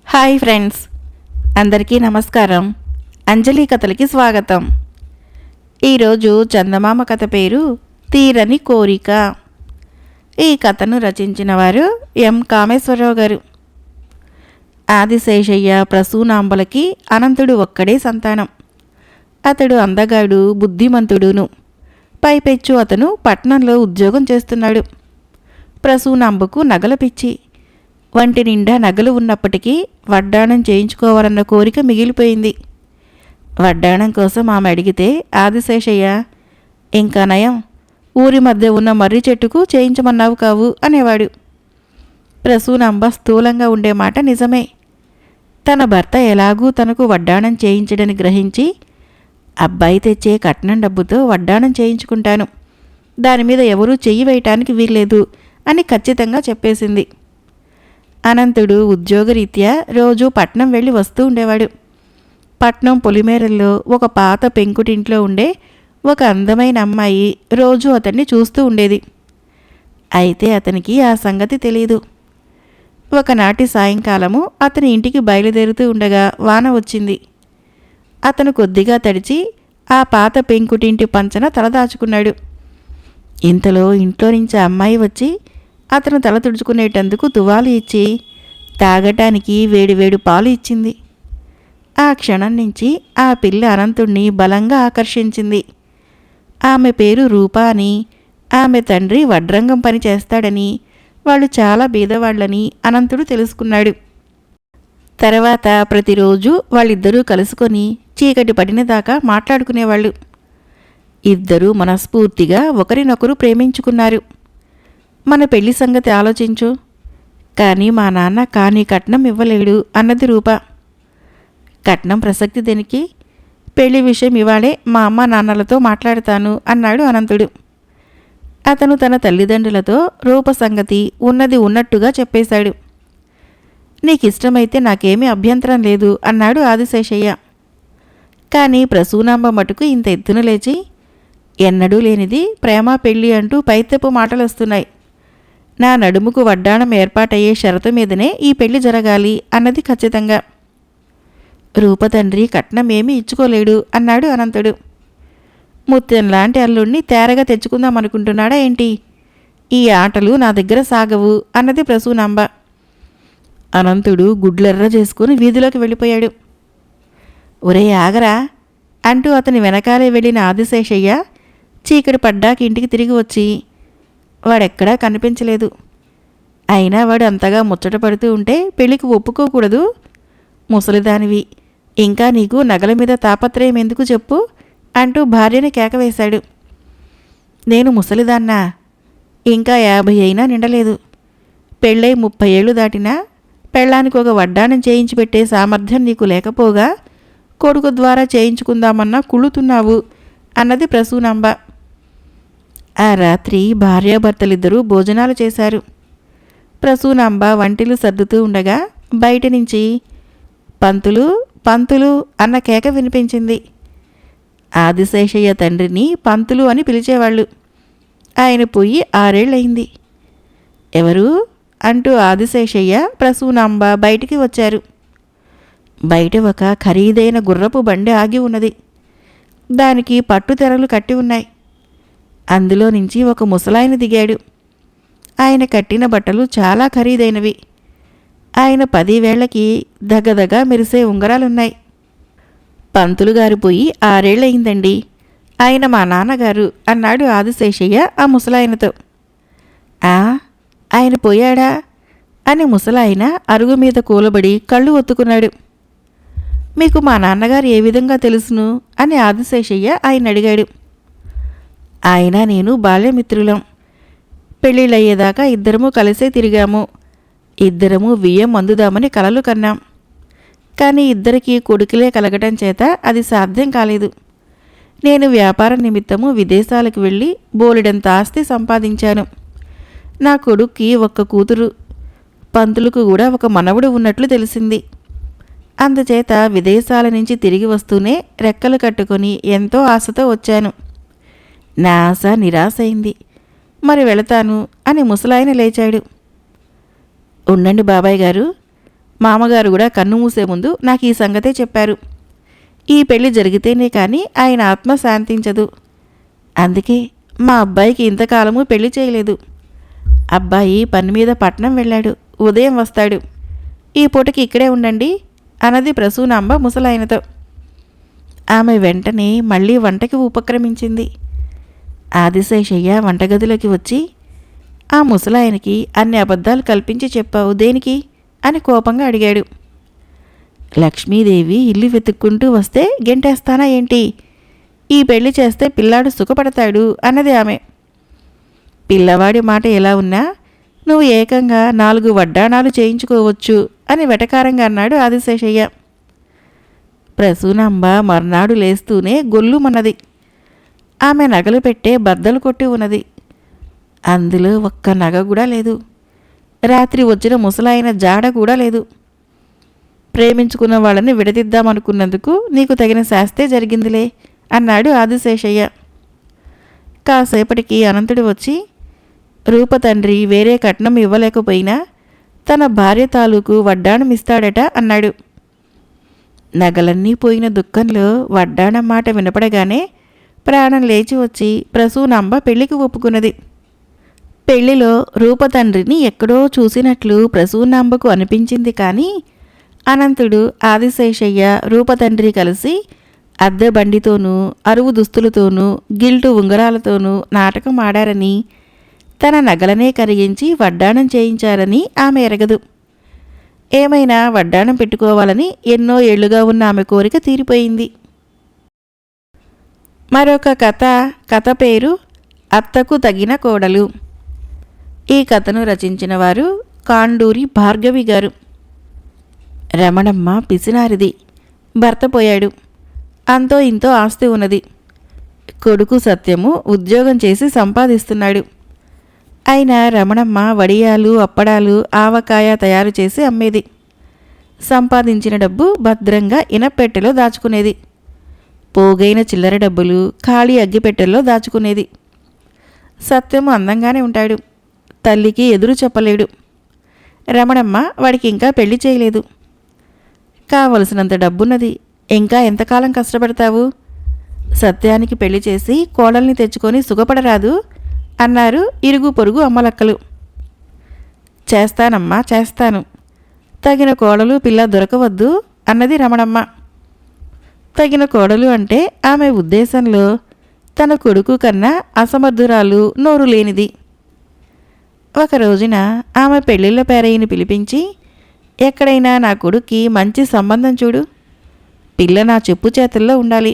Hi friends, అందరికీ నమస్కారం. అంజలి కథలకి స్వాగతం. ఈరోజు చందమామ కథ పేరు తీరని కోరిక. ఈ కథను రచించిన వారు ఎం కామేశ్వరరావు గారు. ఆదిశేషయ్య ప్రసూనాంబలకి అనంతుడు ఒక్కడే సంతానం. అతడు అందగాడు, బుద్ధిమంతుడును. పైపెచ్చు అతను పట్నంలో ఉద్యోగం చేస్తున్నాడు. ప్రసూనాంబకు నగల పిచ్చి. వంటి నిండా నగలు ఉన్నప్పటికీ వడ్డాణం చేయించుకోవాలన్న కోరిక మిగిలిపోయింది. వడ్డాణం కోసం ఆమె అడిగితే ఆదిశేషయ్య, ఇంకా నయం, ఊరి మధ్య ఉన్న మర్రి చెట్టుకు చేయించమన్నావు కావు అనేవాడు. ప్రసూనాంబ స్థూలంగా ఉండే మాట నిజమే. తన భర్త ఎలాగూ తనకు వడ్డాణం చేయించడని గ్రహించి, అబ్బాయి తెచ్చే కట్నం డబ్బుతో వడ్డాణం చేయించుకుంటాను, దానిమీద ఎవరూ చెయ్యి వేయటానికి వీల్లేదు అని ఖచ్చితంగా చెప్పేసింది. అనంతుడు ఉద్యోగరీత్యా రోజూ పట్నం వెళ్ళి వస్తూ ఉండేవాడు. పట్నం పొలిమేరల్లో ఒక పాత పెంకుటింట్లో ఉండే ఒక అందమైన అమ్మాయి రోజూ అతన్ని చూస్తూ ఉండేది. అయితే అతనికి ఆ సంగతి తెలియదు. ఒకనాటి సాయంకాలము అతని ఇంటికి బయలుదేరుతూ ఉండగా వాన వచ్చింది. అతను కొద్దిగా తడిచి ఆ పాత పెంకుటింటి పంచన తలదాచుకున్నాడు. ఇంతలో ఇంట్లో నుంచి అమ్మాయి వచ్చి అతను తల తుడుచుకునేటందుకు తువాలు ఇచ్చి తాగటానికి వేడివేడి పాలు ఇచ్చింది. ఆ క్షణం నుంచి ఆ పిల్ల అనంతుణ్ణి బలంగా ఆకర్షించింది. ఆమె పేరు రూప అని, ఆమె తండ్రి వడ్రంగం పని చేస్తాడని, వాళ్ళు చాలా బీదవాళ్లని అనంతుడు తెలుసుకున్నాడు. తర్వాత ప్రతిరోజు వాళ్ళిద్దరూ కలుసుకొని చీకటి పడినదాకా మాట్లాడుకునేవాళ్ళు. ఇద్దరూ మనస్ఫూర్తిగా ఒకరినొకరు ప్రేమించుకున్నారు. మన పెళ్లి సంగతి ఆలోచించు, కానీ మా నాన్న కానీ కట్నం ఇవ్వలేడు అన్నది రూప. కట్నం ప్రసక్తి దేనికి? పెళ్లి విషయం ఇవాళే మా అమ్మ నాన్నలతో మాట్లాడతాను అన్నాడు అనంతుడు. అతను తన తల్లిదండ్రులతో రూప సంగతి ఉన్నది ఉన్నట్టుగా చెప్పేశాడు. నీకిష్టమైతే నాకేమీ అభ్యంతరం లేదు అన్నాడు ఆదిశేషయ్య. కానీ ప్రసూనాంబ మటుకు ఇంత ఎత్తున లేచి, ఎన్నడూ లేనిది ప్రేమ పెళ్ళి అంటూ పైతెప్పు మాటలొస్తున్నాయి, నా నడుముకు వడ్డాణం ఏర్పాటయ్యే షరతు మీదనే ఈ పెళ్లి జరగాలి అన్నది ఖచ్చితంగా. రూప తండ్రి కట్నం ఏమీ ఇచ్చుకోలేడు అన్నాడు అనంతుడు. ముత్యంలాంటి అల్లుణ్ణి తేరగా తెచ్చుకుందామనుకుంటున్నాడా ఏంటి? ఈ ఆటలు నా దగ్గర సాగవు అన్నది ప్రసూనాంబ. అనంతుడు గుడ్లెర్ర చేసుకుని వీధిలోకి వెళ్ళిపోయాడు. ఒరే ఆగరా అంటూ అతని వెనకాలే వెళ్ళిన ఆదిశేషయ్య చీకటి పడ్డాక ఇంటికి తిరిగి వచ్చి, వాడెక్కడా కనిపించలేదు. అయినా వాడు అంతగా ముచ్చట పడుతూ ఉంటే పెళ్లికి ఒప్పుకోకూడదు. ముసలిదానివి, ఇంకా నీకు నగల మీద తాపత్రయం ఎందుకు చెప్పు అంటూ భార్యని కేకవేశాడు. నేను ముసలిదాన్నా? ఇంకా 50 అయినా నిండలేదు. పెళ్ళై 30 ఏళ్ళు దాటినా పెళ్ళానికి ఒక వడ్డాణం చేయించి పెట్టే సామర్థ్యం నీకు లేకపోగా కొడుకు ద్వారా చేయించుకుందామన్నా కుళ్ళుతున్నావు అన్నది ప్రసూనాంబ. ఆ రాత్రి భార్యాభర్తలిద్దరూ భోజనాలు చేశారు. ప్రసూనాంబ వంటిలు సర్దుతూ ఉండగా బయట నుంచి పంతులు పంతులు అన్న కేక వినిపించింది. ఆదిశేషయ్య తండ్రిని పంతులు అని పిలిచేవాళ్ళు. ఆయన పోయి 6 ఏళ్ళయింది. ఎవరు అంటూ ఆదిశేషయ్య ప్రసూనాంబ బయటికి వచ్చారు. బయట ఒక ఖరీదైన గుర్రపు బండి ఆగి ఉన్నది. దానికి పట్టుతెరలు కట్టి ఉన్నాయి. అందులో నుంచి ఒక ముసలాయన దిగాడు. ఆయన కట్టిన బట్టలు చాలా ఖరీదైనవి. ఆయన 10 వేళ్లకి దగదగా మెరిసే ఉంగరాలున్నాయి. పంతులు గారు పోయి 6 ఏళ్ళయిందండి, ఆయన మా నాన్నగారు అన్నాడు ఆదిశేషయ్య ఆ ముసలాయనతో. ఆయన పోయాడా అని ముసలాయన అరుగు మీద కూలబడి కళ్ళు ఒత్తుకున్నాడు. మీకు మా నాన్నగారు ఏ విధంగా తెలుసును అని ఆదిశేషయ్య ఆయన అడిగాడు. ఆయన నేను బాల్యమిత్రులం. పెళ్ళిళ్ళయ్యేదాకా ఇద్దరము కలిసే తిరిగాము. ఇద్దరము వియ్యం అందుదామని కలలు కన్నాం. కానీ ఇద్దరికీ కొడుకులే కలగటం చేత అది సాధ్యం కాలేదు. నేను వ్యాపార నిమిత్తము విదేశాలకు వెళ్ళి బోలెడంత ఆస్తి సంపాదించాను. నా కొడుక్కి ఒక్క కూతురు, పంతులకు కూడా ఒక మనవడు ఉన్నట్లు తెలిసింది. అందుచేత విదేశాల నుంచి తిరిగి వస్తూనే రెక్కలు కట్టుకొని ఎంతో ఆశతో వచ్చాను. నా ఆశ నిరాశయింది. మరి వెళతాను అని ముసలాయన లేచాడు. ఉండండి బాబాయ్ గారు, మామగారు కూడా కన్ను మూసే ముందు నాకు ఈ సంగతే చెప్పారు. ఈ పెళ్లి జరిగితేనే కానీ ఆయన ఆత్మ శాంతించదు. అందుకే మా అబ్బాయికి ఇంతకాలము పెళ్లి చేయలేదు. అబ్బాయి పని మీద పట్నం వెళ్ళాడు, ఉదయం వస్తాడు. ఈ పూటకి ఇక్కడే ఉండండి అన్నది ప్రసూనాంబ ముసలాయనతో. ఆమె వెంటనే మళ్ళీ వంటకి ఉపక్రమించింది. ఆదిశేషయ్య వంటగదిలోకి వచ్చి, ఆ ముసలాయనకి అన్ని అబద్ధాలు కల్పించి చెప్పావు దేనికి అని కోపంగా అడిగాడు. లక్ష్మీదేవి ఇల్లు వెతుక్కుంటూ వస్తే గెంటేస్తానా ఏంటి? ఈ పెళ్లి చేస్తే పిల్లాడు సుఖపడతాడు అన్నది ఆమె. పిల్లవాడి మాట ఎలా ఉన్నా నువ్వు ఏకంగా 4 వడ్డాణాలు చేయించుకోవచ్చు అని వెటకారంగా అన్నాడు ఆదిశేషయ్య. ప్రసూనాంబ మర్నాడు లేస్తూనే గొల్లుమన్నది. ఆమె నగలు పెట్టే బద్దలు కొట్టి ఉన్నది. అందులో ఒక్క నగ కూడా లేదు. రాత్రి వచ్చిన ముసలాయన జాడ కూడా లేదు. ప్రేమించుకున్న వాళ్ళని విడదిద్దామనుకున్నందుకు నీకు తగిన శాస్తే జరిగిందిలే అన్నాడు ఆదిశేషయ్య. కాసేపటికి అనంతుడు వచ్చి, రూపతండ్రి వేరే కట్నం ఇవ్వలేకపోయినా తన భార్య తాలూకు వడ్డాణం ఇస్తాడట అన్నాడు. నగలన్నీ పోయిన దుఃఖంలో వడ్డాణం మాట వినపడగానే ప్రాణం లేచి వచ్చి ప్రసూనాంబ పెళ్లికి ఒప్పుకున్నది. పెళ్లిలో రూపతండ్రిని ఎక్కడో చూసినట్లు ప్రసూనాంబకు అనిపించింది. కానీ అనంతుడు, ఆదిశేషయ్య, రూపతండ్రి కలిసి అద్దె బండితోనూ అరువు దుస్తులతోనూ గిల్టు ఉంగరాలతోనూ నాటకం ఆడారని, తన నగలనే కరిగించి వడ్డాణం చేయించారని ఆమె ఎరగదు. ఏమైనా వడ్డాణం పెట్టుకోవాలని ఎన్నో ఏళ్లుగా ఉన్న ఆమె కోరిక తీరిపోయింది. మరొక కథ పేరు అత్తకు తగిన కోడలు. ఈ కథను రచించిన వారు కాండూరి భార్గవి గారు. రమణమ్మ పిసినారిది. భర్త పోయాడు. అంతో ఇంతో ఆస్తి ఉన్నది. కొడుకు సత్యము ఉద్యోగం చేసి సంపాదిస్తున్నాడు. అయినా రమణమ్మ వడియాలు, అప్పడాలు, ఆవకాయ తయారు చేసి అమ్మేది. సంపాదించిన డబ్బు భద్రంగా ఇనపెట్టెలో దాచుకునేది. పోగైన చిల్లర డబ్బులు ఖాళీ అగ్గిపెట్టెల్లో దాచుకునేది. సత్యము అందంగానే ఉంటాడు. తల్లికి ఎదురు చెప్పలేడు. రమణమ్మ వాడికి ఇంకా పెళ్లి చేయలేదు. కావలసినంత డబ్బున్నది. ఇంకా ఎంతకాలం కష్టపడతావు? సత్యానికి పెళ్లి చేసి కోడల్ని తెచ్చుకొని సుఖపడరాదు అన్నారు ఇరుగు పొరుగు అమ్మలక్కలు. చేస్తానమ్మా, చేస్తాను. తగిన కోడలు పిల్ల దొరకవద్దు అన్నది రమణమ్మ. తగిన కోడలు అంటే ఆమె ఉద్దేశంలో తన కొడుకు కన్నా అసమర్థురాలు, నోరు లేనిది. ఒక రోజున ఆమె పెళ్ళిళ్ళ పేరయ్యని పిలిపించి, ఎక్కడైనా నా కొడుక్కి మంచి సంబంధం చూడు. పిల్ల నా చెప్పు చేతుల్లో ఉండాలి.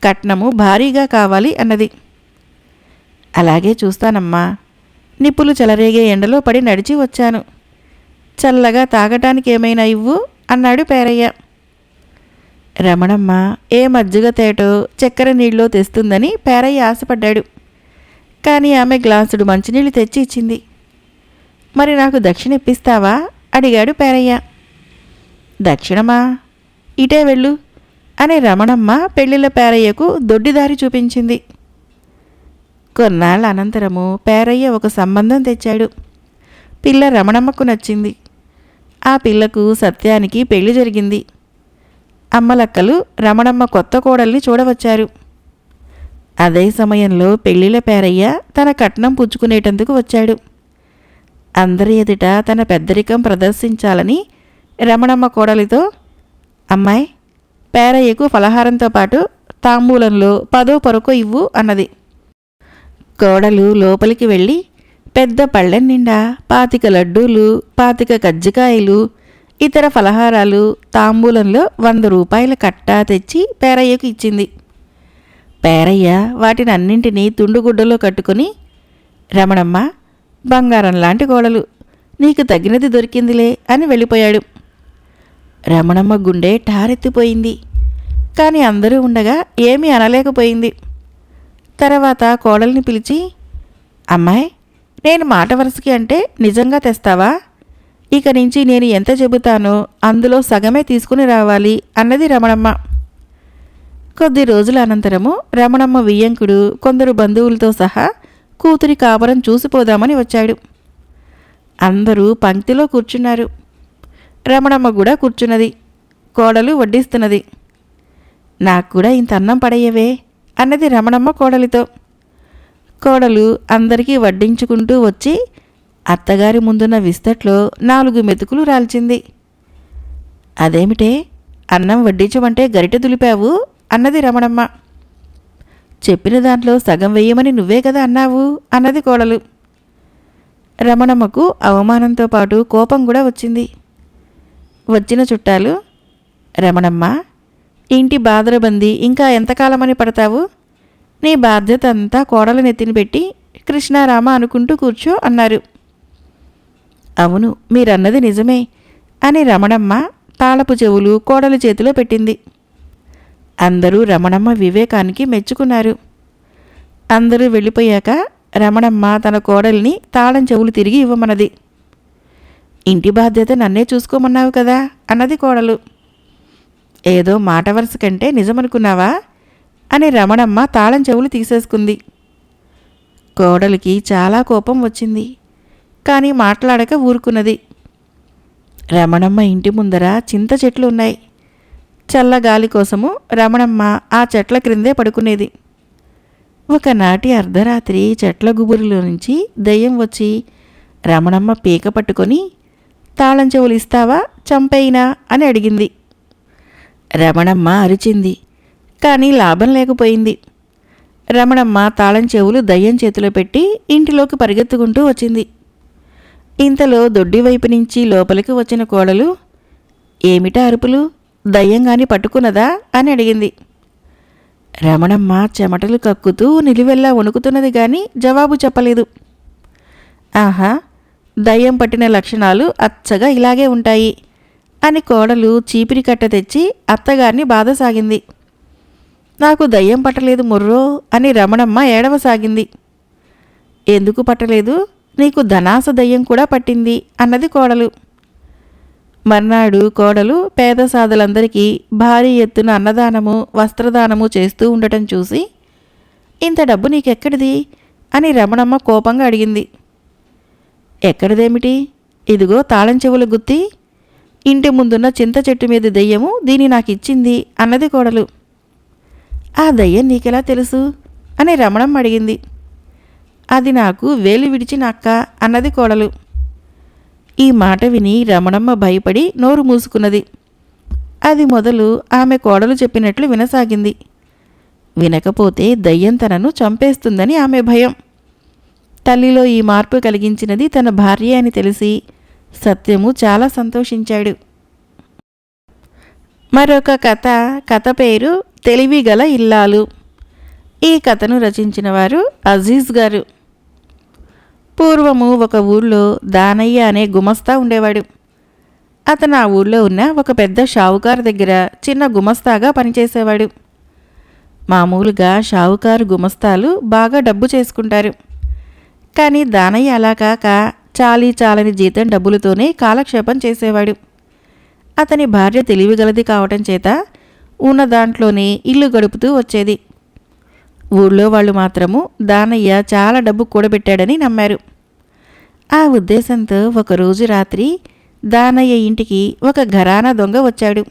కట్నము భారీగా కావాలి అన్నది. అలాగే చూస్తానమ్మా. నిప్పులు చెలరేగే ఎండలో పడి నడిచి వచ్చాను. చల్లగా తాగటానికి ఏమైనా ఇవ్వు అన్నాడు పేరయ్య. రమణమ్మ ఏ మజ్జిగ తేటో చక్కెర నీళ్ళో తెస్తుందని పేరయ్య ఆశపడ్డాడు. కానీ ఆమె గ్లాసుడు మంచినీళ్ళు తెచ్చి ఇచ్చింది. మరి నాకు దక్షిణ ఇప్పిస్తావా అడిగాడు పేరయ్య. దక్షిణమా? ఇటే వెళ్ళు అని రమణమ్మ పెళ్ళిళ్ళ పేరయ్యకు దొడ్డిదారి చూపించింది. కొన్నాళ్ళ అనంతరము పేరయ్య ఒక సంబంధం తెచ్చాడు. పిల్ల రమణమ్మకు నచ్చింది. ఆ పిల్లకు సత్యానికి పెళ్లి జరిగింది. అమ్మలక్కలు రమణమ్మ కొత్త కోడల్ని చూడవచ్చారు. అదే సమయంలో పెళ్ళిళ్ళ పేరయ్య తన కట్నం పుచ్చుకునేటందుకు వచ్చాడు. అందరి ఎదుట తన పెద్దరికం ప్రదర్శించాలని రమణమ్మ కోడలితో, అమ్మాయి, పేరయ్యకు ఫలహారంతో పాటు తాంబూలంలో 10 పొరకో ఇవ్వు అన్నది. కోడలు లోపలికి వెళ్ళి పెద్ద పళ్ళెం నిండా 25 లడ్డూలు, 25 కజ్జికాయలు, ఇతర ఫలహారాలు తాంబూలంలో 100 రూపాయల కట్టా తెచ్చి పేరయ్యకు ఇచ్చింది. పేరయ్య వాటిని అన్నింటినీ తుండుగుడ్డలో కట్టుకుని, రమణమ్మ, బంగారం లాంటి కోడలు, నీకు తగినది దొరికిందిలే అని వెళ్ళిపోయాడు. రమణమ్మ గుండె ఠారెత్తిపోయింది. కానీ అందరూ ఉండగా ఏమీ అనలేకపోయింది. తర్వాత కోడల్ని పిలిచి, అమ్మాయి, నేను మాట వరుసకి అంటే నిజంగా తెస్తావా? ఇక నుంచి నేను ఎంత చెబుతానో అందులో సగమే తీసుకుని రావాలి అన్నది రమణమ్మ. కొద్ది రోజుల అనంతరము రమణమ్మ వియ్యంకుడు కొందరు బంధువులతో సహా కూతురి కాపురం చూసిపోదామని వచ్చాడు. అందరూ పంక్తిలో కూర్చున్నారు. రమణమ్మ కూడా కూర్చున్నది. కోడలు వడ్డిస్తున్నది. నాకు కూడా ఇంత అన్నం పడయ్యవే అన్నది రమణమ్మ కోడలితో. కోడలు అందరికీ వడ్డించుకుంటూ వచ్చి అత్తగారి ముందున్న విస్తట్లో 4 మెతుకులు రాల్చింది. అదేమిటే, అన్నం వడ్డించమంటే గరిటె దులిపావు అన్నది రమణమ్మ. చెప్పిన దాంట్లో సగం వెయ్యమని నువ్వే కదా అన్నావు అన్నది కోడలు. రమణమ్మకు అవమానంతో పాటు కోపం కూడా వచ్చింది. వచ్చిన చుట్టాలు, రమణమ్మ, ఇంటి బాదరబంది ఇంకా ఎంతకాలమని పడతావు? నీ బాధ్యత అంతా కోడలు నెత్తిని పెట్టి కృష్ణారామ అనుకుంటూ కూర్చో అన్నారు. అవును, మీరన్నది నిజమే అని రమణమ్మ తాళపు చెవులు కోడలి చేతిలో పెట్టింది. అందరూ రమణమ్మ వివేకానికి మెచ్చుకున్నారు. అందరూ వెళ్ళిపోయాక రమణమ్మ తన కోడలిని తాళం చెవులు తిరిగి ఇవ్వమన్నది. ఇంటి బాధ్యత నన్నే చూసుకోమన్నావు కదా అన్నది కోడలు. ఏదో మాట వరుస కంటే నిజమనుకున్నావా అని రమణమ్మ తాళం చెవులు తీసేసుకుంది. కోడలికి చాలా కోపం వచ్చింది. కానీ మాట్లాడక ఊరుకున్నది. రమణమ్మ ఇంటి ముందర చింత చెట్లు ఉన్నాయి. చల్లగాలి కోసము రమణమ్మ ఆ చెట్ల క్రిందే పడుకునేది. ఒకనాటి అర్ధరాత్రి చెట్ల గుబురులో నుంచి దెయ్యం వచ్చి రమణమ్మ పీక పట్టుకొని తాళం చెవులు ఇస్తావా చంపేయినా అని అడిగింది. రమణమ్మ అరిచింది. కానీ లాభం లేకపోయింది. రమణమ్మ తాళం చెవులు దయ్యం చేతిలో పెట్టి ఇంటిలోకి పరిగెత్తుకుంటూ వచ్చింది. ఇంతలో దొడ్డి వైపు నుంచి లోపలికి వచ్చిన కోడలు, ఏమిటా అరుపులు, దయ్యంగాని పట్టుకున్నదా అని అడిగింది. రమణమ్మ చెమటలు కక్కుతూ నిలువెల్లా వణుకుతున్నది గాని జవాబు చెప్పలేదు. ఆహా, దయ్యం పట్టిన లక్షణాలు అచ్చగా ఇలాగే ఉంటాయి అని కోడలు చీపిరి కట్ట తెచ్చి అత్తగారిని బాధసాగింది. నాకు దయ్యం పట్టలేదు మొర్రో అని రమణమ్మ ఏడవసాగింది. ఎందుకు పట్టలేదు, నీకు ధనాస దయ్యం కూడా పట్టింది అన్నది కోడలు. మర్నాడు కోడలు పేద సాదులందరికీ భారీ ఎత్తున అన్నదానము వస్త్రదానము చేస్తూ ఉండటం చూసి, ఇంత డబ్బు నీకెక్కడిది అని రమణమ్మ కోపంగా అడిగింది. ఎక్కడిదేమిటి, ఇదిగో తాళం చెవుల గుత్తి, ఇంటి ముందున్న చింత చెట్టు మీద దెయ్యము దీన్ని నాకిచ్చింది అన్నది కోడలు. ఆ దయ్యం నీకెలా తెలుసు అని రమణమ్మ అడిగింది. అది నాకు వేలు విడిచిన అక్క అన్నది కోడలు. ఈ మాట విని రమణమ్మ భయపడి నోరు మూసుకున్నది. అది మొదలు ఆమె కోడలు చెప్పినట్లు వినసాగింది. వినకపోతే దయ్యం తనను చంపేస్తుందని ఆమె భయం. తల్లిలో ఈ మార్పు కలిగించినది తన భార్య అని తెలిసి సత్యము చాలా సంతోషించాడు. మరొక కథ పేరు తెలివిగల ఇల్లాలు. ఈ కథను రచించిన వారు అజీజ్ గారు. పూర్వము ఒక ఊళ్ళో దానయ్య అనే గుమస్తా ఉండేవాడు. అతను ఆ ఊళ్ళో ఉన్న ఒక పెద్ద షావుకారు దగ్గర చిన్న గుమస్తాగా పనిచేసేవాడు. మామూలుగా షావుకారు గుమస్తాలు బాగా డబ్బు చేసుకుంటారు. కానీ దానయ్య అలా కాక చాలని జీతం డబ్బులతోనే కాలక్షేపం చేసేవాడు. అతని భార్య తెలివిగలది కావటం చేత ఉన్న దాంట్లోనే ఇల్లు గడుపుతూ వచ్చేది. ఊళ్ళో వాళ్ళు మాత్రము దానయ్య చాలా డబ్బు కూడబెట్టాడని నమ్మారు. ఆ ఉద్దేశంతో ఒకరోజు రాత్రి దానయ్య ఇంటికి ఒక ఘరానా దొంగ వచ్చాడు.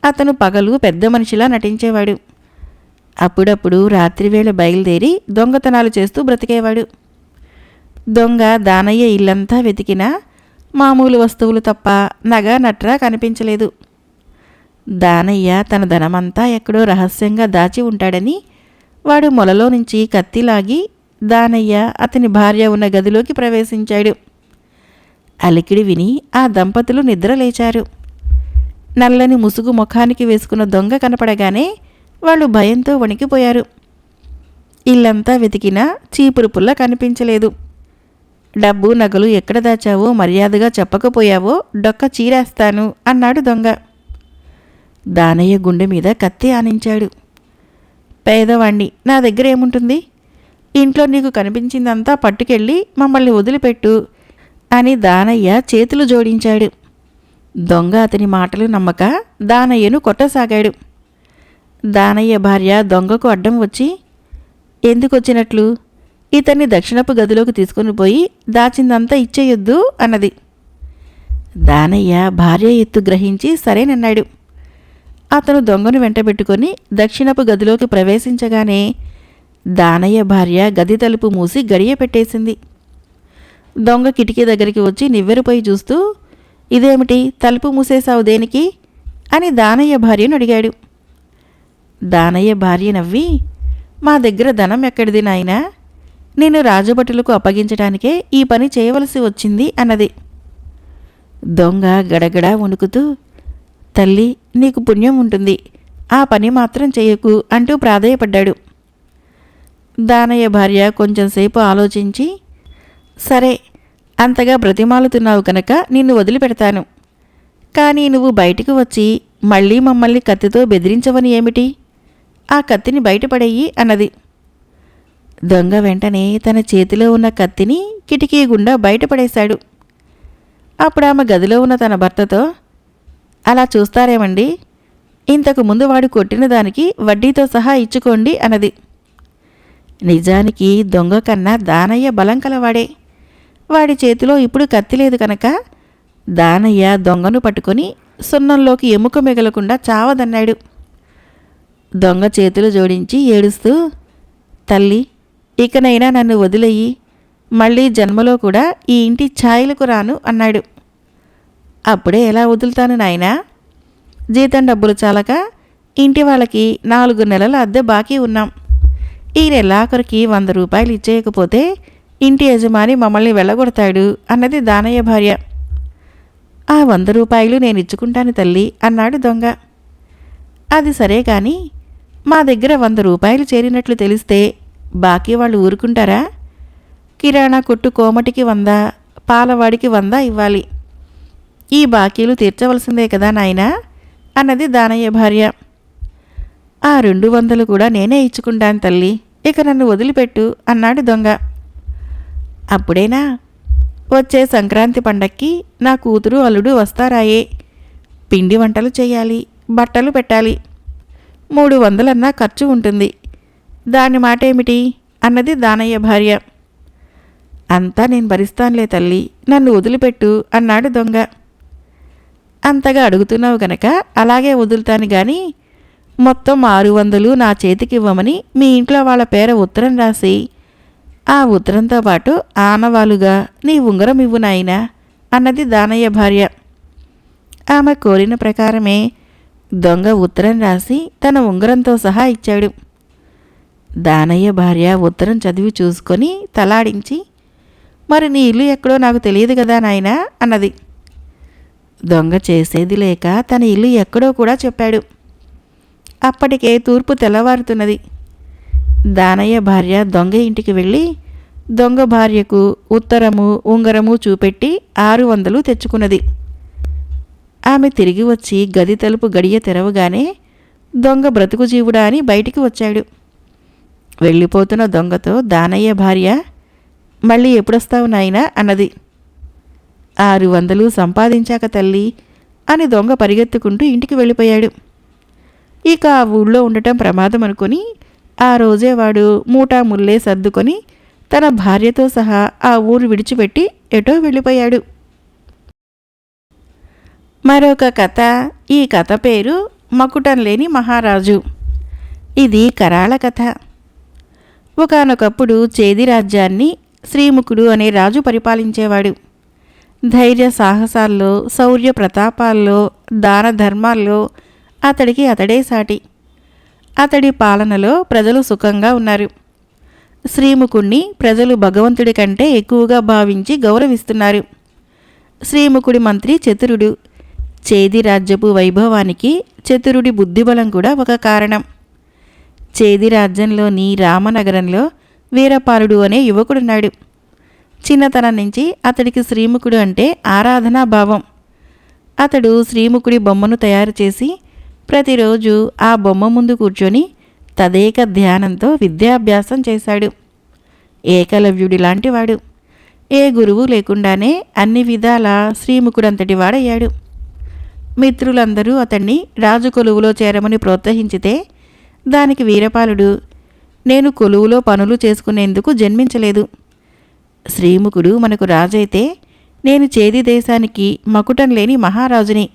అతను పగలు పెద్ద మనిషిలా నటించేవాడు. అప్పుడప్పుడు రాత్రివేళ బయలుదేరి దొంగతనాలు చేస్తూ బ్రతికేవాడు. దొంగ దానయ్య ఇల్లంతా వెతికినా మామూలు వస్తువులు తప్ప నగ నట్రా కనిపించలేదు. దానయ్య తన ధనమంతా ఎక్కడో రహస్యంగా దాచి ఉంటాడని వాడు మొలలో నుంచి కత్తిలాగి దానయ్య అతని భార్య ఉన్న గదిలోకి ప్రవేశించాడు. అలికిడి విని ఆ దంపతులు నిద్రలేచారు. నల్లని ముసుగు ముఖానికి వేసుకున్న దొంగ కనపడగానే వాళ్ళు భయంతో వణికిపోయారు. ఇల్లంతా వెతికినా చీపురు పుల్ల కనిపించలేదు. డబ్బు నగలు ఎక్కడ దాచావో మర్యాదగా చెప్పకపోయావో డొక్క చీరేస్తాను అన్నాడు దొంగ. దానయ్య గుండె మీద కత్తి ఆనించాడు. పేదవాణ్ణి, నా దగ్గర ఏముంటుంది, ఇంట్లో నీకు కనిపించిందంతా పట్టుకెళ్ళి మమ్మల్ని వదిలిపెట్టు అని దానయ్య చేతులు జోడించాడు. దొంగ అతని మాటలు నమ్మక దానయ్యను కొట్టసాగాడు. దానయ్య భార్య దొంగకు అడ్డం వచ్చి, ఎందుకొచ్చినట్లు, ఇతన్ని దక్షిణపు గదిలోకి తీసుకుని పోయి దాచిందంతా ఇచ్చేయొద్దు అన్నది. దానయ్య భార్య ఎత్తు గ్రహించి సరేనన్నాడు. అతను దొంగను వెంటబెట్టుకొని దక్షిణపు గదిలోకి ప్రవేశించగానే దానయ్య భార్య గది తలుపు మూసి గడియ పెట్టేసింది. దొంగ కిటికీ దగ్గరికి వచ్చి నివ్వెరపోయి చూస్తూ, ఇదేమిటి, తలుపు మూసేశావు దేనికి అని దానయ్య భార్యను అడిగాడు. దానయ్య భార్య నవ్వి, మా దగ్గర ధనం ఎక్కడిది నాయనా, నేను రాజభటులకు అప్పగించడానికే ఈ పని చేయవలసి వచ్చింది అన్నది. దొంగ గడగడా వణుకుతూ, తల్లి నీకు పుణ్యం ఉంటుంది, ఆ పని మాత్రం చేయకు అంటూ ప్రాధేయపడ్డాడు. దానయ్య భార్య కొంచెంసేపు ఆలోచించి, సరే అంతగా బ్రతిమాలుతున్నావు కనుక నిన్ను వదిలిపెడతాను, కానీ నువ్వు బయటికి వచ్చి మళ్ళీ మమ్మల్ని కత్తితో బెదిరించవని ఏమిటి, ఆ కత్తిని బయటపడేయి అన్నది. దొంగ వెంటనే తన చేతిలో ఉన్న కత్తిని కిటికీ గుండా బయటపడేశాడు. అప్పుడు ఆమె గదిలో ఉన్న తన భర్తతో, అలా చూస్తారేమండి, ఇంతకు ముందు వాడు కొట్టిన దానికి వడ్డీతో సహా ఇచ్చుకోండి అన్నది. నిజానికి దొంగ కన్నా దానయ్య బలం కలవాడే. వాడి చేతిలో ఇప్పుడు కత్తి లేదు కనుక దానయ్య దొంగను పట్టుకొని సున్నంలోకి ఎముక మిగలకుండా చావదన్నాడు. దొంగ చేతులు జోడించి ఏడుస్తూ, తల్లి ఇకనైనా నన్ను వదిలేయి, మళ్ళీ జన్మలో కూడా ఈ ఇంటి ఛాయలకు రాను అన్నాడు. అప్పుడే ఎలా వదులుతాను నాయనా, జీతం డబ్బులు చాలక ఇంటి వాళ్ళకి 4 నెలల అద్దె బాకీ ఉన్నాం. ఈ నెలాఖరికి 100 రూపాయలు ఇచ్చేయకపోతే ఇంటి యజమాని మమ్మల్ని వెళ్ళగొడతాడు అన్నది దానయ్య భార్య. ఆ 100 రూపాయలు నేను ఇచ్చుకుంటాను తల్లి అన్నాడు దొంగ. అది సరే కానీ మా దగ్గర 100 రూపాయలు చేరినట్లు తెలిస్తే బాకీ వాళ్ళు ఊరుకుంటారా? కిరాణా కొట్టు కోమటికి 100, పాలవాడికి 100 ఇవ్వాలి. ఈ బాకీలు తీర్చవలసిందే కదా నాయనా అన్నది దానయ్య భార్య. ఆ 200 కూడా నేనే ఇచ్చుకుంటాను తల్లి, ఇక నన్ను వదిలిపెట్టు అన్నాడు దొంగ. అప్పుడేనా, వచ్చే సంక్రాంతి పండక్కి నా కూతురు అల్లుడు వస్తారాయే, పిండి వంటలు చేయాలి, బట్టలు పెట్టాలి, 300 ఖర్చు ఉంటుంది, దాని మాట ఏమిటి అన్నది దానయ్య భార్య. అంతా నేను భరిస్తానులే తల్లి, నన్ను వదిలిపెట్టు అన్నాడు దొంగ. అంతగా అడుగుతున్నావు గనక అలాగే వదులుతాను గాని మొత్తం 600 నా చేతికివ్వమని మీ ఇంట్లో వాళ్ళ పేర ఉత్తరం రాసి ఆ ఉత్తరంతో పాటు ఆనవాలుగా నీ ఉంగరం ఇవ్వు నాయనా అన్నది దానయ్య భార్య. ఆమె కోరిన ప్రకారమే దొంగ ఉత్తరం రాసి తన ఉంగరంతో సహా ఇచ్చాడు. దానయ్య భార్య ఉత్తరం చదివి చూసుకొని తలాడించి, మరి నీ ఇల్లు ఎక్కడో నాకు తెలియదు కదా నాయనా అన్నది. దొంగ చేసేది లేక తన ఇల్లు ఎక్కడో కూడా చెప్పాడు. అప్పటికే తూర్పు తెల్లవారుతున్నది. దానయ్య భార్య దొంగ ఇంటికి వెళ్ళి దొంగ భార్యకు ఉత్తరము ఉంగరము చూపెట్టి 600 తెచ్చుకున్నది. ఆమె తిరిగి వచ్చి గది తలుపు గడియ తెరవగానే దొంగ బ్రతుకు జీవుడా అని బయటికి వచ్చాడు. వెళ్ళిపోతున్న దొంగతో దానయ్య భార్య, మళ్ళీ ఎప్పుడొస్తావు నాయనా అన్నది. 600 సంపాదించాక తల్లి అని దొంగ పరిగెత్తుకుంటూ ఇంటికి వెళ్ళిపోయాడు. ఇక ఆ ఊళ్ళో ఉండటం ప్రమాదం అనుకుని ఆ రోజే వాడు మూటా ముల్లే సర్దుకొని తన భార్యతో సహా ఆ ఊరు విడిచిపెట్టి ఎటో వెళ్ళిపోయాడు. మరొక కథ. ఈ కథ పేరు మకుటం లేని మహారాజు. ఇది కరాళ కథ. ఒకానొకప్పుడు చేది రాజ్యాన్ని శ్రీముఖుడు అనే రాజు పరిపాలించేవాడు. ధైర్య సాహసాల్లో, శౌర్య ప్రతాపాల్లో, దాన ధర్మాల్లో అతడికి అతడే సాటి. అతడి పాలనలో ప్రజలు సుఖంగా ఉన్నారు. శ్రీముఖుణ్ణి ప్రజలు భగవంతుడి కంటే ఎక్కువగా భావించి గౌరవిస్తున్నారు. శ్రీముఖుడి మంత్రి చతురుడు. చేది రాజ్యపు వైభవానికి చతురుడి బుద్ధిబలం కూడా ఒక కారణం. చేది రాజ్యంలోని రామనగరంలో వీరపాలుడు అనే యువకుడున్నాడు. చిన్నతనం నుంచి అతడికి శ్రీముఖుడు అంటే ఆరాధనా భావం. అతడు శ్రీముఖుడి బొమ్మను తయారు చేసి ప్రతిరోజు ఆ బొమ్మ ముందు కూర్చొని తదేక ధ్యానంతో విద్యాభ్యాసం చేశాడు. ఏకలవ్యుడి లాంటివాడు. ఏ గురువు లేకుండానే అన్ని విధాల శ్రీముఖుడంతటి వాడయ్యాడు. మిత్రులందరూ అతన్ని రాజు కొలువులో చేరమని ప్రోత్సహించితే దానికి వీరపాలుడు, నేను కొలువులో పనులు చేసుకునేందుకు జన్మించలేదు. శ్రీముఖుడు మనకు రాజైతే నేను చేది దేశానికి మకుటం లేని మహారాజుని.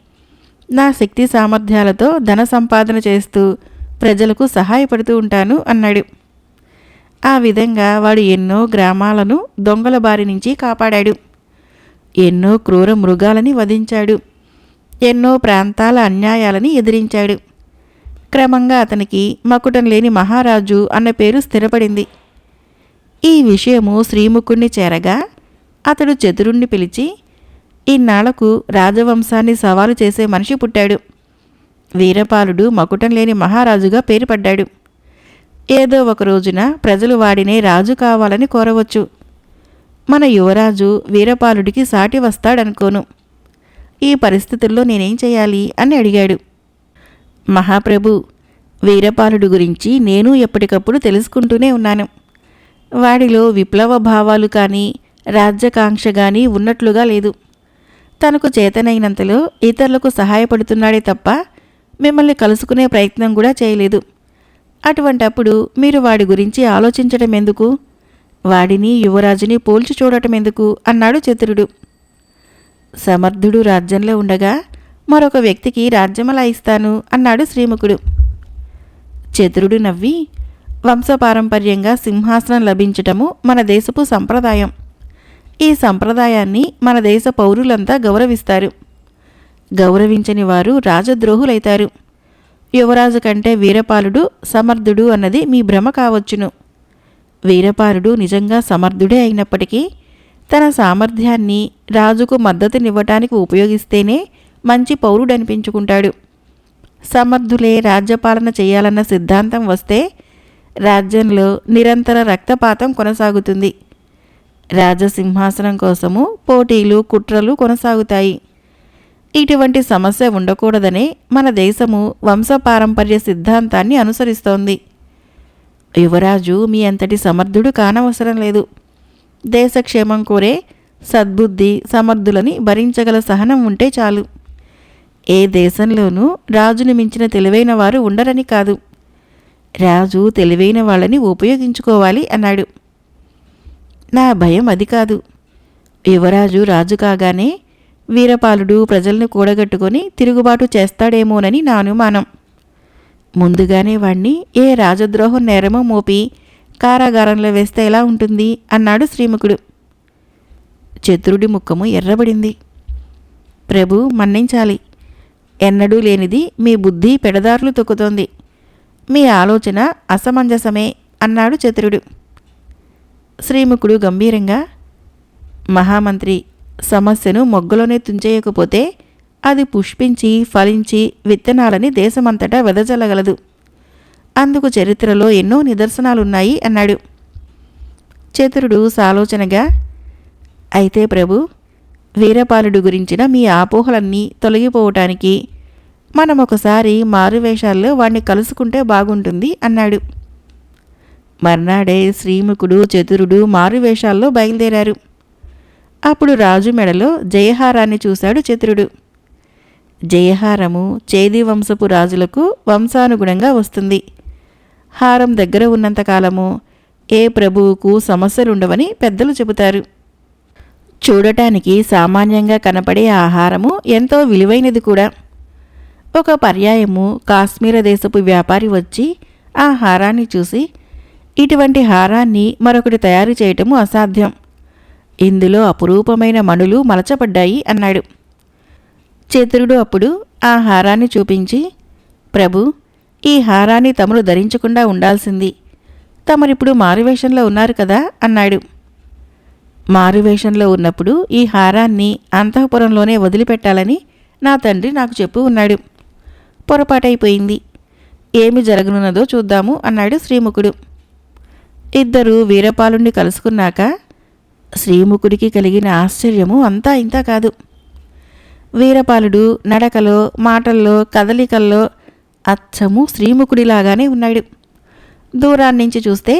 నా శక్తి సామర్థ్యాలతో ధన సంపాదన చేస్తూ ప్రజలకు సహాయపడుతూ ఉంటాను అన్నాడు. ఆ విధంగా వాడు ఎన్నో గ్రామాలను దొంగల బారి నుంచి కాపాడాడు. ఎన్నో క్రూర మృగాలని వధించాడు. ఎన్నో ప్రాంతాల అన్యాయాలని ఎదిరించాడు. క్రమంగా అతనికి మకుటం లేని మహారాజు అన్న పేరు స్థిరపడింది. ఈ విషయము శ్రీముఖుణ్ణి చేరగా అతడు చతురుణ్ణి పిలిచి, ఇన్నాళ్లకు రాజవంశాన్ని సవాలు చేసే మనిషి పుట్టాడు. వీరపాలుడు మకుటం లేని మహారాజుగా పేరు పడ్డాడు. ఏదో ఒక రోజున ప్రజలు వాడినే రాజు కావాలని కోరవచ్చు. మన యువరాజు వీరపాలుడికి సాటి వస్తాడనుకోను. ఈ పరిస్థితుల్లో నేనేం చేయాలి అని అడిగాడు. మహాప్రభు, వీరపాలుడు గురించి నేను ఎప్పటికప్పుడు తెలుసుకుంటూనే ఉన్నాను. వాడిలో విప్లవ భావాలు కానీ రాజ్యకాంక్ష కానీ ఉన్నట్లుగా లేదు. తనకు చేతనైనంతలో ఇతరులకు సహాయపడుతున్నాడే తప్ప మిమ్మల్ని కలుసుకునే ప్రయత్నం కూడా చేయలేదు. అటువంటప్పుడు మీరు వాడి గురించి ఆలోచించటం ఎందుకు? వాడిని యువరాజుని పోల్చి చూడటం ఎందుకు అన్నాడు చతురుడు. సమర్థుడు రాజ్యంలో ఉండగా మరొక వ్యక్తికి రాజ్యమలా ఇస్తాను అన్నాడు శ్రీముఖుడు. చతురుడు నవ్వి, వంశపారంపర్యంగా సింహాసనం లభించటము మన దేశపు సంప్రదాయం. ఈ సంప్రదాయాన్ని మన దేశ పౌరులంతా గౌరవిస్తారు. గౌరవించని వారు రాజద్రోహులైతారు. యువరాజు కంటే వీరపాలుడు సమర్థుడు అన్నది మీ భ్రమ కావచ్చును. వీరపాలుడు నిజంగా సమర్థుడే అయినప్పటికీ తన సామర్థ్యాన్ని రాజుకు మద్దతునివ్వటానికి ఉపయోగిస్తేనే మంచి పౌరుడనిపించుకుంటాడు. సమర్థులే రాజ్యపాలన చేయాలన్న సిద్ధాంతం వస్తే రాజ్యంలో నిరంతర రక్తపాతం కొనసాగుతుంది. రాజసింహాసనం కోసము పోటీలు కుట్రలు కొనసాగుతాయి. ఇటువంటి సమస్య ఉండకూడదనే మన దేశము వంశపారంపర్య సిద్ధాంతాన్ని అనుసరిస్తోంది. యువరాజు మీ అంతటి సమర్థుడు కానవసరం లేదు. దేశక్షేమం కోరే సద్బుద్ధి సమర్థులని భరించగల సహనం ఉంటే చాలు. ఏ దేశంలోనూ రాజుని మించిన తెలివైన వారు ఉండరని కాదు, రాజు తెలివైన వాళ్ళని ఉపయోగించుకోవాలి అన్నాడు. నా భయం అది కాదు. యువరాజు రాజు కాగానే వీరపాలుడు ప్రజల్ని కూడగట్టుకొని తిరుగుబాటు చేస్తాడేమోనని నా అనుమానం. ముందుగానే వాణ్ణి ఏ రాజద్రోహం నేరమో మోపి కారాగారంలో వేస్తే ఎలా ఉంటుంది అన్నాడు శ్రీముఖుడు. చతురుడి ముఖము ఎర్రబడింది. ప్రభు, మన్నించాలి. ఎన్నడూ లేనిది మీ బుద్ధి పెడదారులు తొక్కుతోంది. మీ ఆలోచన అసమంజసమే అన్నాడు చతురుడు. శ్రీముఖుడు గంభీరంగా, మహామంత్రి, సమస్యను మొగ్గలోనే తుంచేయకపోతే అది పుష్పించి ఫలించి విత్తనాలని దేశమంతటా వెదజల్లగలదు. అందుకు చరిత్రలో ఎన్నో నిదర్శనాలున్నాయి అన్నాడు. చతురుడు సాలోచనగా, అయితే ప్రభు, వీరపాలుడు గురించిన మీ అపోహలన్నీ తొలగిపోవటానికి మనం ఒకసారి మారువేషాల్లో వాణ్ణి కలుసుకుంటే బాగుంటుంది అన్నాడు. మర్నాడే శ్రీముఖుడు చతురుడు మారువేషాల్లో బయలుదేరారు. అప్పుడు రాజు మెడలో జయహారాన్ని చూశాడు చతురుడు. జయహారము చేది వంశపు రాజులకు వంశానుగుణంగా వస్తుంది. హారం దగ్గర ఉన్నంతకాలము ఏ ప్రభువుకు సమస్యలుండవని పెద్దలు చెబుతారు. చూడటానికి సామాన్యంగా కనపడే ఆ హారము ఎంతో విలువైనది కూడా. ఒక పర్యాయము కాశ్మీర దేశపు వ్యాపారి వచ్చి ఆ హారాన్ని చూసి, ఇటువంటి హారాన్ని మరొకటి తయారు చేయటము అసాధ్యం, ఇందులో అపురూపమైన మణులు మలచబడ్డాయి అన్నాడు. చతురుడు అప్పుడు ఆ హారాన్ని చూపించి, ప్రభు, ఈ హారాన్ని తమరు ధరించకుండా ఉండాల్సింది. తమరిప్పుడు మారువేషంలో ఉన్నారు కదా అన్నాడు. మారువేషంలో ఉన్నప్పుడు ఈ హారాన్ని అంతఃపురంలోనే వదిలిపెట్టాలని నా తండ్రి నాకు చెప్పు ఉన్నాడు. పొరపాటైపోయింది. ఏమి జరగనున్నదో చూద్దాము అన్నాడు శ్రీముఖుడు. ఇద్దరు వీరపాలుణ్ణి కలుసుకున్నాక శ్రీముఖుడికి కలిగిన ఆశ్చర్యము అంతా ఇంత కాదు. వీరపాలుడు నడకలో, మాటల్లో, కదలికల్లో అచ్చము శ్రీముఖుడిలాగానే ఉన్నాడు. దూరాన్నించి చూస్తే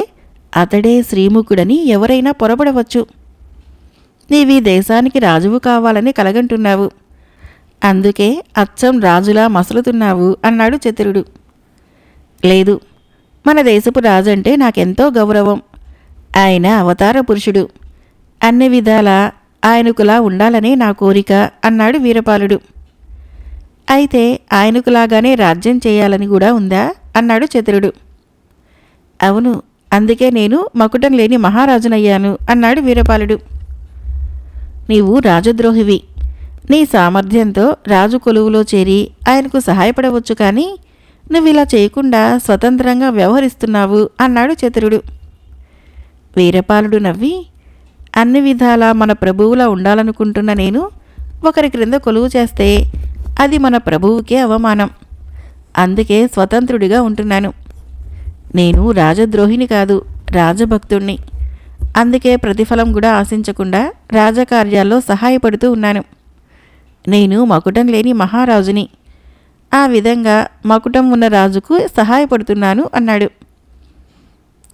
అతడే శ్రీముఖుడని ఎవరైనా పొరపడవచ్చు. నీవీ దేశానికి రాజువు కావాలని కలగంటున్నావు, అందుకే అచ్చం రాజులా మసలుతున్నావు అన్నాడు చతురుడు. లేదు, మన దేశపు రాజంటే నాకెంతో గౌరవం. ఆయన అవతార పురుషుడు. అన్ని విధాలా ఆయనకులా ఉండాలనే నా కోరిక అన్నాడు వీరపాలుడు. అయితే ఆయనకులాగానే రాజ్యం చేయాలని కూడా ఉందా అన్నాడు చతురుడు. అవును, అందుకే నేను మకుటం లేని మహారాజునయ్యాను అన్నాడు వీరపాలుడు. నీవు రాజద్రోహివి. నీ సామర్థ్యంతో రాజు కొలువులో చేరి ఆయనకు సహాయపడవచ్చు, కానీ నువ్విలా చేయకుండా స్వతంత్రంగా వ్యవహరిస్తున్నావు అన్నాడు చతురుడు. వీరపాలుడు నవ్వి, అన్ని విధాలా మన ప్రభువులా ఉండాలనుకుంటున్న నేను ఒకరి క్రింద కొలువు చేస్తే అది మన ప్రభువుకే అవమానం. అందుకే స్వతంత్రుడిగా ఉంటున్నాను. నేను రాజద్రోహిని కాదు, రాజభక్తుణ్ణి. అందుకే ప్రతిఫలం కూడా ఆశించకుండా రాజకార్యాల్లో సహాయపడుతూ ఉన్నాను. నేను మకుటం లేని మహారాజుని. ఆ విధంగా మకుటం ఉన్న రాజుకు సహాయపడుతున్నాను అన్నాడు.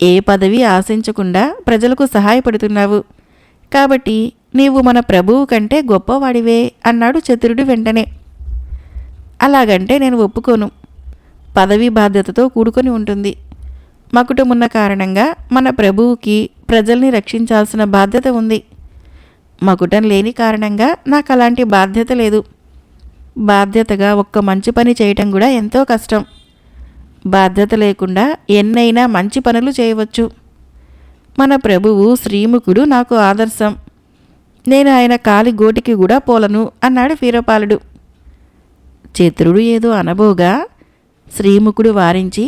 ఏ పదవి ఆశించకుండా ప్రజలకు సహాయపడుతున్నావు కాబట్టి నీవు మన ప్రభువు కంటే గొప్పవాడివే అన్నాడు చతురుడు వెంటనే. అలాగంటే నేను ఒప్పుకోను. పదవి బాధ్యతతో కూడుకొని ఉంటుంది. మకుటమున్న కారణంగా మన ప్రభువుకి ప్రజల్ని రక్షించాల్సిన బాధ్యత ఉంది. మకుటం లేని కారణంగా నాకు అలాంటి బాధ్యత లేదు. బాధ్యతగా ఒక్క మంచి పని చేయటం కూడా ఎంతో కష్టం. బాధ్యత లేకుండా ఎన్నైనా మంచి పనులు చేయవచ్చు. మన ప్రభువు శ్రీముఖుడు నాకు ఆదర్శం. నేను ఆయన కాలి గోటికి కూడా పోలను అన్నాడు వీరపాలుడు. చతురుడు ఏదో అనబోగా శ్రీముఖుడు వారించి,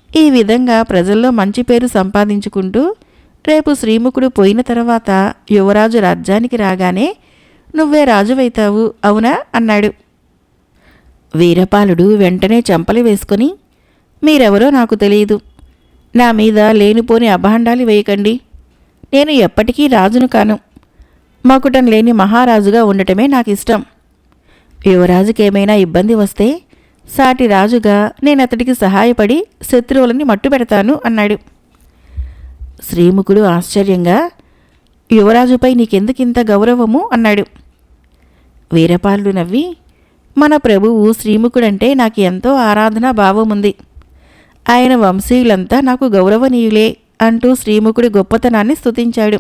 ఈ విధంగా ప్రజల్లో మంచి పేరు సంపాదించుకుంటూ రేపు శ్రీముఖుడు పోయిన తర్వాత యువరాజు రాజ్యానికి రాగానే నువ్వే రాజువైతావు, అవునా అన్నాడు. వీరపాలుడు వెంటనే చెంపలు వేసుకొని, మీరెవరో నాకు తెలియదు. నా మీద లేనిపోని అభాండాలు వేయకండి. నేను ఎప్పటికీ రాజును కాను. మకుటం లేని మహారాజుగా ఉండటమే నాకు ఇష్టం. యువరాజుకేమైనా ఇబ్బంది వస్తే సాటి రాజుగా నేనతడికి సహాయపడి శత్రువులని మట్టుపెడతాను అన్నాడు. శ్రీముఖుడు ఆశ్చర్యంగా, యువరాజుపై నీకెందుకింత గౌరవము అన్నాడు. వీరపాలుడు నవ్వి, మన ప్రభువు శ్రీముఖుడంటే నాకు ఎంతో ఆరాధనా భావముంది. ఆయన వంశీయులంతా నాకు గౌరవనీయులే అంటూ శ్రీముఖుడి గొప్పతనాన్ని స్తుతించాడు.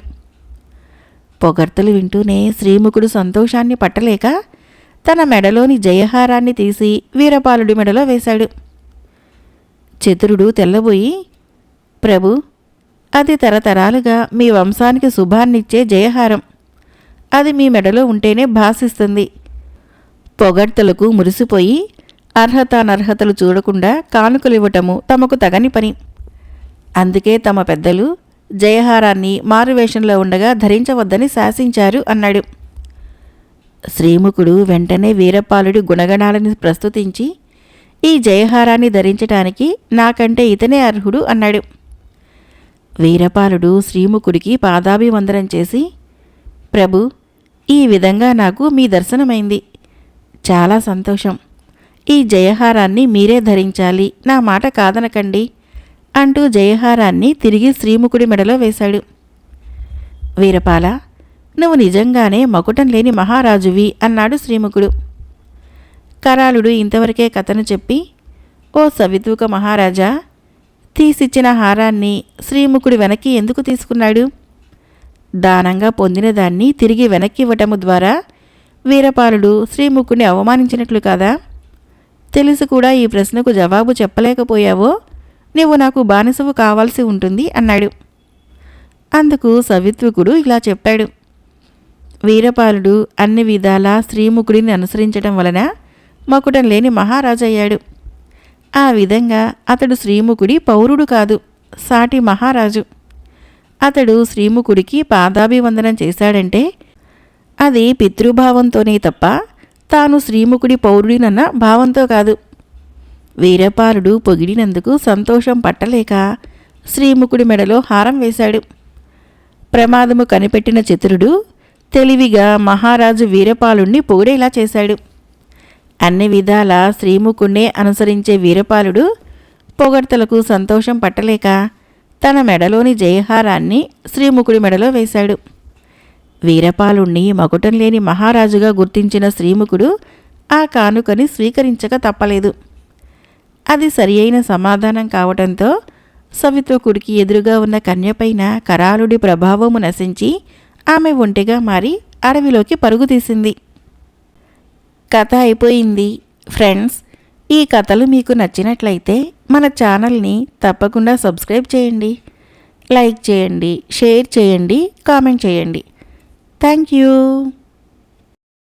పొగడ్తలు వింటూనే శ్రీముఖుడు సంతోషాన్ని పట్టలేక తన మెడలోని జయహారాన్ని తీసి వీరపాలుడి మెడలో వేశాడు. చతురుడు తెల్లబోయి, ప్రభు, అది తరతరాలుగా మీ వంశానికి శుభాన్నిచ్చే జయహారం. అది మీ మెడలో ఉంటేనే భాసిస్తుంది. పొగడ్తలకు మురిసిపోయి అర్హతానర్హతలు చూడకుండా కానుకలివ్వటము తమకు తగని పని. అందుకే తమ పెద్దలు జయహారాన్ని మారువేషంలో ఉండగా ధరించవద్దని శాసించారు అన్నాడు. శ్రీముఖుడు వెంటనే వీరపాలుడి గుణగణాలని ప్రస్తుతించి, ఈ జయహారాన్ని ధరించటానికి నాకంటే ఇతనే అర్హుడు అన్నాడు. వీరపాలుడు శ్రీముఖుడికి పాదాభివందనం చేసి, ప్రభు, ఈ విధంగా నాకు మీ దర్శనమైంది. చాలా సంతోషం. ఈ జయహారాన్ని మీరే ధరించాలి, నా మాట కాదనకండి అంటూ జయహారాన్ని తిరిగి శ్రీముఖుడి మెడలో వేశాడు. వీరపాల, నువ్వు నిజంగానే మకుటం లేని మహారాజువి అన్నాడు శ్రీముఖుడు. కరాళుడు ఇంతవరకే కథను చెప్పి, ఓ సవితూక మహారాజా, తీసిచ్చిన హారాన్ని శ్రీముఖుడు వెనక్కి ఎందుకు తీసుకున్నాడు? దానంగా పొందిన దాన్ని తిరిగి వెనక్కి ఇవ్వటము ద్వారా వీరపాలుడు శ్రీముఖుడిని అవమానించినట్లు కాదా? తెలిసి కూడా ఈ ప్రశ్నకు జవాబు చెప్పలేకపోయావో నీవు నాకు బానిసవు కావాల్సి ఉంటుంది అన్నాడు. అందుకు సవిత్వికుడు ఇలా చెప్పాడు. వీరపాలుడు అన్ని విధాలా శ్రీముఖుడిని అనుసరించడం వలన మకుటం లేని మహారాజయ్యాడు. ఆ విధంగా అతడు శ్రీముఖుడి పౌరుడు కాదు, సాటి మహారాజు. అతడు శ్రీముఖుడికి పాదాభివందనం చేశాడంటే అది పితృభావంతోనే తప్ప తాను శ్రీముఖుడి పౌరుడినన్న భావంతో కాదు. వీరపాలుడు పొగిడినందుకు సంతోషం పట్టలేక శ్రీముఖుడి మెడలో హారం వేశాడు. ప్రమాదము కనిపెట్టిన చతురుడు తెలివిగా మహారాజు వీరపాలుణ్ణి పొగిడేలా చేశాడు. అన్ని విధాల శ్రీముఖుణ్ణే అనుసరించే వీరపాలుడు పొగడ్తలకు సంతోషం పట్టలేక తన మెడలోని జయహారాన్ని శ్రీముఖుడి మెడలో వేశాడు. వీరపాలుణ్ణి మకుటం లేని మహారాజుగా గుర్తించిన శ్రీముఖుడు ఆ కానుకని స్వీకరించక తప్పలేదు. అది సరి అయిన సమాధానం కావటంతో సవిత్వకుడికి ఎదురుగా ఉన్న కన్యపైన కరాళుడి ప్రభావము నశించి ఆమె ఒంటిగా మారి అడవిలోకి పరుగు తీసింది. కథ అయిపోయింది. ఫ్రెండ్స్, ఈ కథలు మీకు నచ్చినట్లయితే మన ఛానల్ని తప్పకుండా సబ్స్క్రైబ్ చేయండి, లైక్ చేయండి, షేర్ చేయండి, కామెంట్ చేయండి. Thank you.